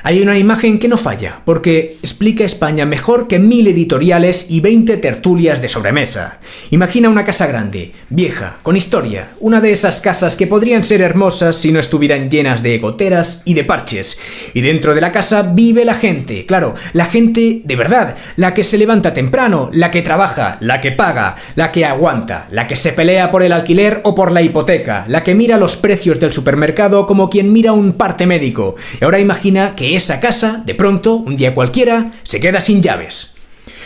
Hay una imagen que no falla, porque explica España mejor que 1000 editoriales y 20 tertulias de sobremesa. Imagina una casa grande, vieja, con historia, una de esas casas que podrían ser hermosas si no estuvieran llenas de goteras y de parches. Y dentro de la casa vive la gente, claro, la gente de verdad, la que se levanta temprano, la que trabaja, la que paga, la que aguanta, la que se pelea por el alquiler o por la hipoteca, la que mira los precios del supermercado como quien mira un parte médico. Y ahora imagina que esa casa, de pronto, un día cualquiera, se queda sin llaves.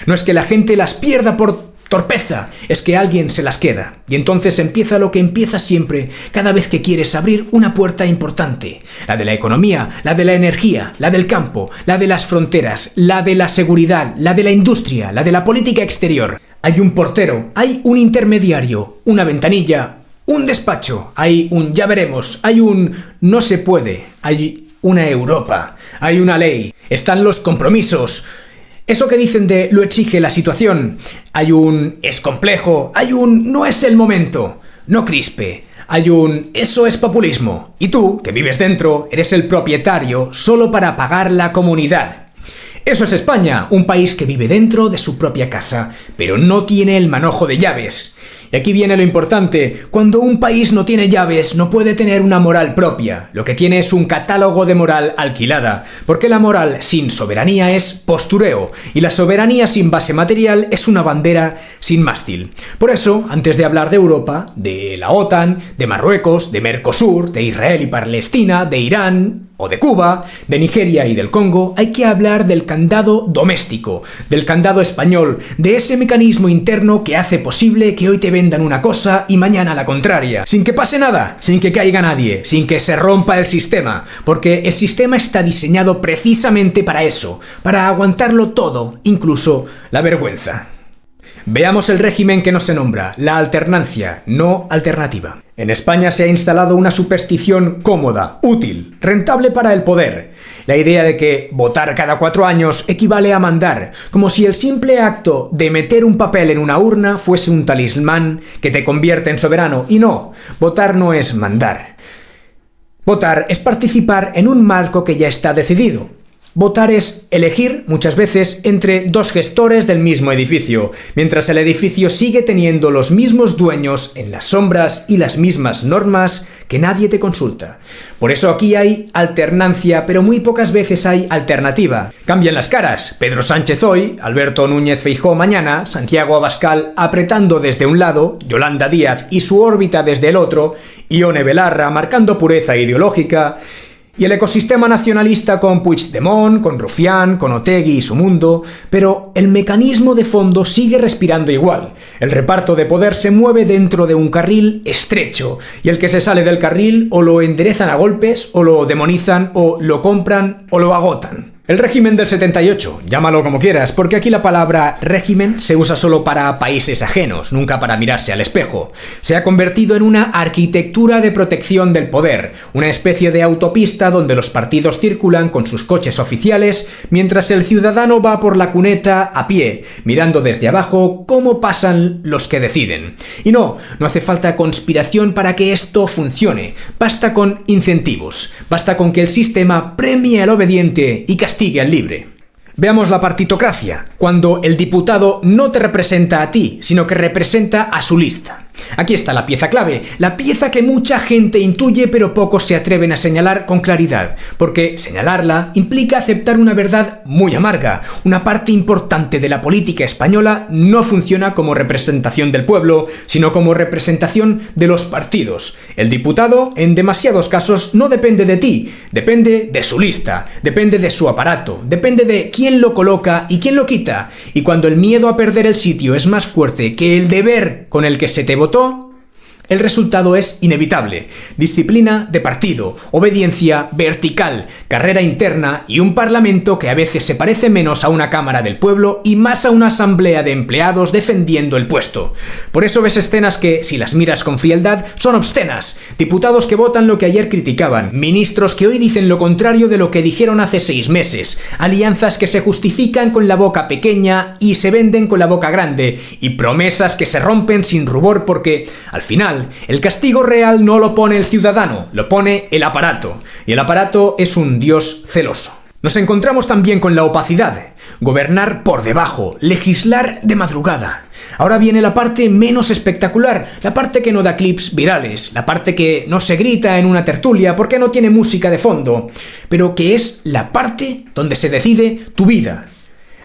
No es que la gente las pierda por torpeza, es que alguien se las queda. Y entonces empieza lo que empieza siempre, cada vez que quieres abrir una puerta importante. La de la economía, la de la energía, la del campo, la de las fronteras, la de la seguridad, la de la industria, la de la política exterior. Hay un portero, hay un intermediario, una ventanilla, un despacho, hay un ya veremos, hay un no se puede, hay una Europa, hay una ley, están los compromisos. Eso que dicen de lo exige la situación, hay un es complejo, hay un no es el momento, no crispe, hay un eso es populismo. Y tú, que vives dentro, eres el propietario solo para pagar la comunidad. Eso es España, un país que vive dentro de su propia casa, pero no tiene el manojo de llaves. Y aquí viene lo importante, cuando un país no tiene llaves no puede tener una moral propia, lo que tiene es un catálogo de moral alquilada, porque la moral sin soberanía es postureo, y la soberanía sin base material es una bandera sin mástil. Por eso, antes de hablar de Europa, de la OTAN, de Marruecos, de Mercosur, de Israel y Palestina, de Irán o de Cuba, de Nigeria y del Congo, hay que hablar del candado doméstico, del candado español, de ese mecanismo interno que hace posible que hoy te vendan una cosa y mañana la contraria, sin que pase nada, sin que caiga nadie, sin que se rompa el sistema, porque el sistema está diseñado precisamente para eso, para aguantarlo todo, incluso la vergüenza. Veamos el régimen que no se nombra, la alternancia, no alternativa. En España se ha instalado una superstición cómoda, útil, rentable para el poder. La idea de que votar cada 4 años equivale a mandar, como si el simple acto de meter un papel en una urna fuese un talismán que te convierte en soberano. Y no, votar no es mandar. Votar es participar en un marco que ya está decidido. Votar es elegir, muchas veces, entre 2 gestores del mismo edificio, mientras el edificio sigue teniendo los mismos dueños en las sombras y las mismas normas que nadie te consulta. Por eso aquí hay alternancia, pero muy pocas veces hay alternativa. Cambian las caras. Pedro Sánchez hoy, Alberto Núñez Feijóo mañana, Santiago Abascal apretando desde un lado, Yolanda Díaz y su órbita desde el otro, Ione Belarra marcando pureza ideológica, y el ecosistema nacionalista con Puigdemont, con Rufián, con Otegi y su mundo, pero el mecanismo de fondo sigue respirando igual. El reparto de poder se mueve dentro de un carril estrecho, y el que se sale del carril o lo enderezan a golpes, o lo demonizan, o lo compran, o lo agotan. El régimen del 78, llámalo como quieras, porque aquí la palabra régimen se usa solo para países ajenos, nunca para mirarse al espejo. Se ha convertido en una arquitectura de protección del poder, una especie de autopista donde los partidos circulan con sus coches oficiales, mientras el ciudadano va por la cuneta a pie, mirando desde abajo cómo pasan los que deciden. Y no hace falta conspiración para que esto funcione, basta con incentivos, basta con que el sistema premie al obediente y castigue al libre. Veamos la partitocracia, cuando el diputado no te representa a ti, sino que representa a su lista. Aquí está la pieza clave, la pieza que mucha gente intuye pero pocos se atreven a señalar con claridad, porque señalarla implica aceptar una verdad muy amarga. Una parte importante de la política española no funciona como representación del pueblo, sino como representación de los partidos. El diputado, en demasiados casos, no depende de ti, depende de su lista, depende de su aparato, depende de quién lo coloca y quién lo quita. Y cuando el miedo a perder el sitio es más fuerte que el deber con el que se te votó, el resultado es inevitable. Disciplina de partido, obediencia vertical, carrera interna y un parlamento que a veces se parece menos a una cámara del pueblo y más a una asamblea de empleados defendiendo el puesto. Por eso ves escenas que, si las miras con frialdad, son obscenas. Diputados que votan lo que ayer criticaban, ministros que hoy dicen lo contrario de lo que dijeron hace 6 meses, alianzas que se justifican con la boca pequeña y se venden con la boca grande, y promesas que se rompen sin rubor porque, al final, el castigo real no lo pone el ciudadano, lo pone el aparato. Y el aparato es un dios celoso. Nos encontramos también con la opacidad, gobernar por debajo, legislar de madrugada. Ahora viene la parte menos espectacular, la parte que no da clips virales, la parte que no se grita en una tertulia porque no tiene música de fondo, pero que es la parte donde se decide tu vida.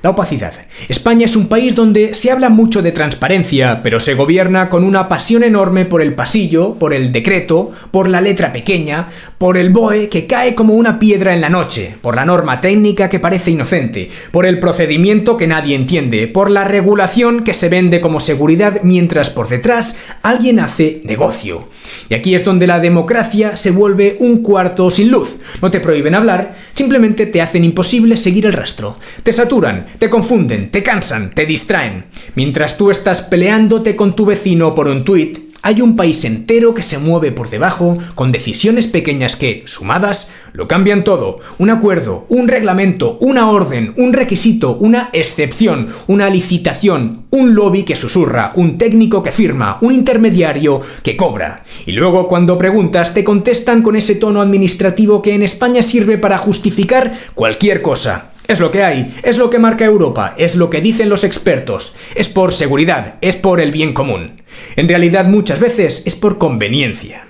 La opacidad. España es un país donde se habla mucho de transparencia, pero se gobierna con una pasión enorme por el pasillo, por el decreto, por la letra pequeña, por el BOE que cae como una piedra en la noche, por la norma técnica que parece inocente, por el procedimiento que nadie entiende, por la regulación que se vende como seguridad mientras por detrás alguien hace negocio. Y aquí es donde la democracia se vuelve un cuarto sin luz. No te prohíben hablar, simplemente te hacen imposible seguir el rastro. Te saturan, te confunden, te cansan, te distraen. Mientras tú estás peleándote con tu vecino por un tuit, hay un país entero que se mueve por debajo con decisiones pequeñas que, sumadas, lo cambian todo. Un acuerdo, un reglamento, una orden, un requisito, una excepción, una licitación, un lobby que susurra, un técnico que firma, un intermediario que cobra. Y luego cuando preguntas te contestan con ese tono administrativo que en España sirve para justificar cualquier cosa. Es lo que hay, es lo que marca Europa, es lo que dicen los expertos, es por seguridad, es por el bien común. En realidad muchas veces es por conveniencia.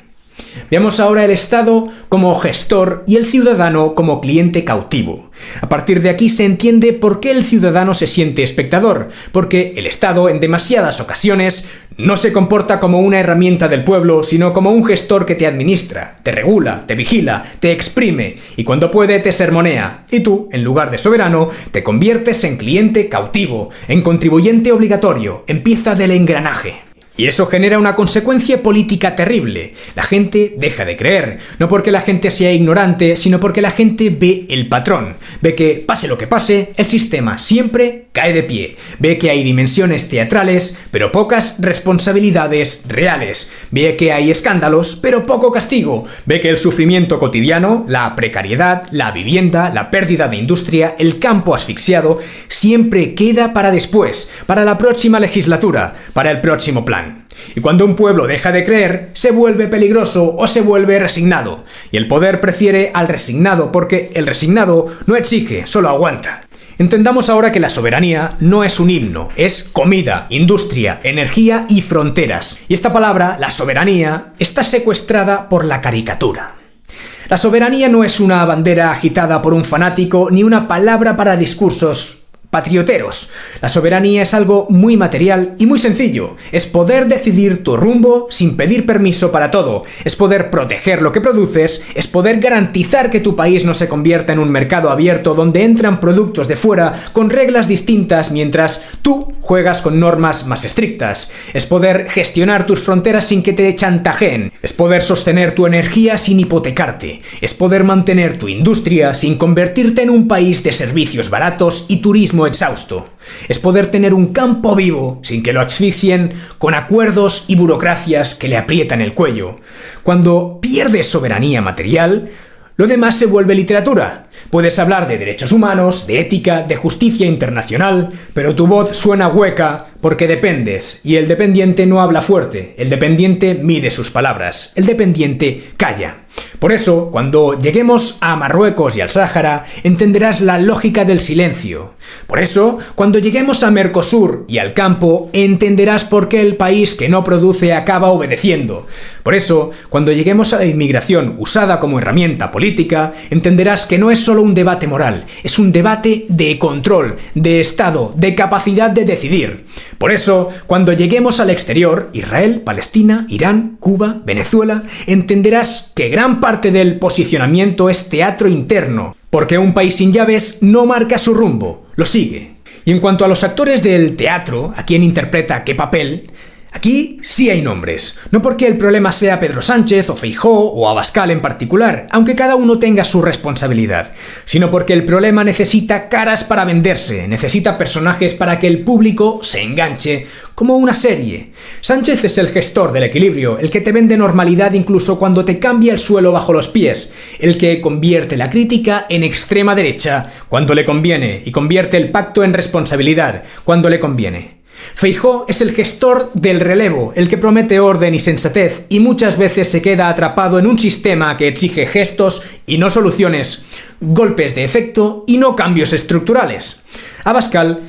Veamos ahora el Estado como gestor y el ciudadano como cliente cautivo. A partir de aquí se entiende por qué el ciudadano se siente espectador, porque el Estado en demasiadas ocasiones no se comporta como una herramienta del pueblo, sino como un gestor que te administra, te regula, te vigila, te exprime y cuando puede te sermonea. Y tú, en lugar de soberano, te conviertes en cliente cautivo, en contribuyente obligatorio, en pieza del engranaje. Y eso genera una consecuencia política terrible. La gente deja de creer, no porque la gente sea ignorante, sino porque la gente ve el patrón. Ve que, pase lo que pase, el sistema siempre cae de pie. Ve que hay dimensiones teatrales, pero pocas responsabilidades reales. Ve que hay escándalos, pero poco castigo. Ve que el sufrimiento cotidiano, la precariedad, la vivienda, la pérdida de industria, el campo asfixiado, siempre queda para después, para la próxima legislatura, para el próximo plan. Y cuando un pueblo deja de creer, se vuelve peligroso o se vuelve resignado. Y el poder prefiere al resignado porque el resignado no exige, solo aguanta. Entendamos ahora que la soberanía no es un himno, es comida, industria, energía y fronteras. Y esta palabra, la soberanía, está secuestrada por la caricatura. La soberanía no es una bandera agitada por un fanático ni una palabra para discursos patrioteros. La soberanía es algo muy material y muy sencillo. Es poder decidir tu rumbo sin pedir permiso para todo. Es poder proteger lo que produces. Es poder garantizar que tu país no se convierta en un mercado abierto donde entran productos de fuera con reglas distintas mientras tú juegas con normas más estrictas. Es poder gestionar tus fronteras sin que te chantajeen. Es poder sostener tu energía sin hipotecarte. Es poder mantener tu industria sin convertirte en un país de servicios baratos y turismo exhausto. Es poder tener un campo vivo sin que lo asfixien con acuerdos y burocracias que le aprietan el cuello. Cuando pierdes soberanía material, lo demás se vuelve literatura. Puedes hablar de derechos humanos, de ética, de justicia internacional, pero tu voz suena hueca porque dependes, y el dependiente no habla fuerte, el dependiente mide sus palabras, el dependiente calla. Por eso, cuando lleguemos a Marruecos y al Sáhara, entenderás la lógica del silencio. Por eso, cuando lleguemos a Mercosur y al campo, entenderás por qué el país que no produce acaba obedeciendo. Por eso, cuando lleguemos a la inmigración usada como herramienta política, entenderás que no es solo un debate moral, es un debate de control, de Estado, de capacidad de decidir. Por eso, cuando lleguemos al exterior, Israel, Palestina, Irán, Cuba, Venezuela, entenderás que gran parte del posicionamiento es teatro interno, porque un país sin llaves no marca su rumbo, lo sigue. Y en cuanto a los actores del teatro, a quién interpreta qué papel, aquí sí hay nombres, no porque el problema sea Pedro Sánchez o Feijóo o Abascal en particular, aunque cada uno tenga su responsabilidad, sino porque el problema necesita caras para venderse, necesita personajes para que el público se enganche, como una serie. Sánchez es el gestor del equilibrio, el que te vende normalidad incluso cuando te cambia el suelo bajo los pies, el que convierte la crítica en extrema derecha cuando le conviene y convierte el pacto en responsabilidad cuando le conviene. Feijóo es el gestor del relevo, el que promete orden y sensatez y muchas veces se queda atrapado en un sistema que exige gestos y no soluciones, golpes de efecto y no cambios estructurales. Abascal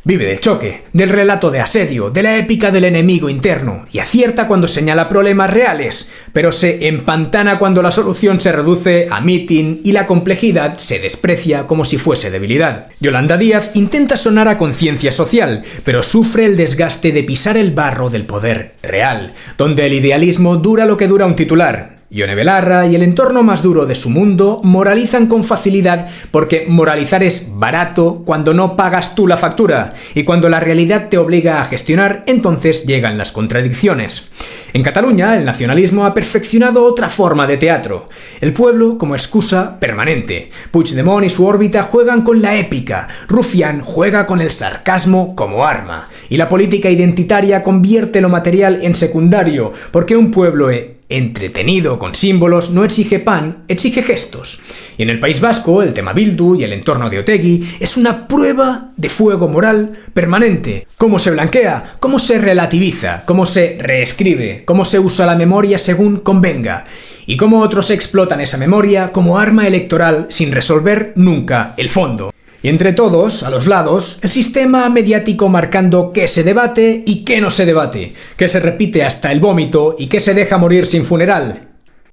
vive del choque, del relato de asedio, de la épica del enemigo interno, y acierta cuando señala problemas reales, pero se empantana cuando la solución se reduce a mitin y la complejidad se desprecia como si fuese debilidad. Yolanda Díaz intenta sonar a conciencia social, pero sufre el desgaste de pisar el barro del poder real, donde el idealismo dura lo que dura un titular. Ione Belarra y el entorno más duro de su mundo moralizan con facilidad porque moralizar es barato cuando no pagas tú la factura y cuando la realidad te obliga a gestionar, entonces llegan las contradicciones. En Cataluña, el nacionalismo ha perfeccionado otra forma de teatro, el pueblo como excusa permanente. Puigdemont y su órbita juegan con la épica, Rufián juega con el sarcasmo como arma, y la política identitaria convierte lo material en secundario, porque un pueblo entretenido con símbolos no exige pan, exige gestos. Y en el País Vasco, el tema Bildu y el entorno de Otegi es una prueba de fuego moral permanente. Cómo se blanquea, cómo se relativiza, cómo se reescribe, cómo se usa la memoria según convenga. Y cómo otros explotan esa memoria como arma electoral sin resolver nunca el fondo. Y entre todos, a los lados, el sistema mediático marcando qué se debate y qué no se debate, qué se repite hasta el vómito y qué se deja morir sin funeral.